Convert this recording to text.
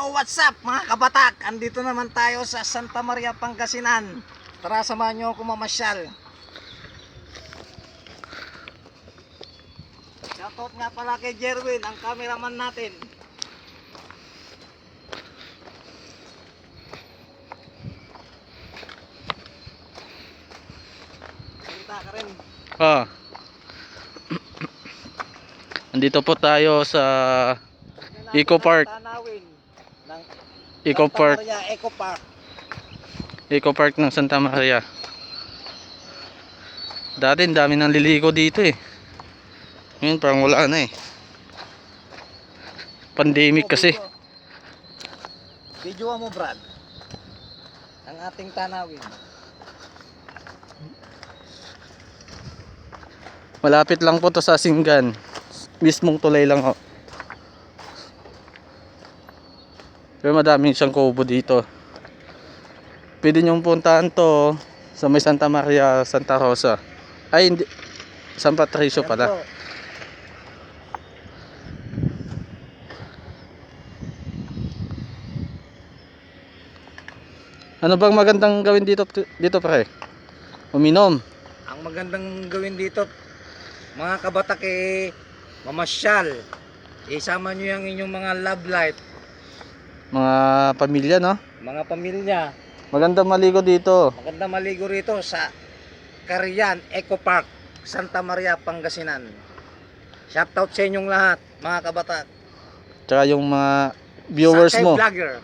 Yo, what's up mga kabatak? Andito naman tayo sa Santa Maria, Pangasinan. Tara, samahan nyo ako mamasyal. Shoutout nga pala kay Jerwin, ang cameraman natin. Punta ka rin. Andito po tayo sa Eco Park. Eco Park. Eco Park. Eco Park ng Santa Maria. Dati dami nang liligo dito eh. Ngayon parang wala na eh. Pandemic kasi. Video mo, Brad. Ang ating tanawin. Malapit lang po to sa Singan. Mismong tulay lang ho. Pero madaming siyang kubo dito. Pwede nyong puntahan to sa may Santa Maria, Santa Rosa. Ay hindi, San Patricio pala. Ano bang magandang gawin dito pre? Uminom. Ang magandang gawin dito, mga kabatak, mamasyal. Isama nyo yung inyong mga love life, Mga pamilya no? mga pamilya. Magandang maligo dito. Maganda maligo rito sa Carian Eco Park, Santa Maria, Pangasinan. Shoutout sa inyong lahat, mga kabatak. Tsaka yung mga viewers Sakay mo. Vlogger.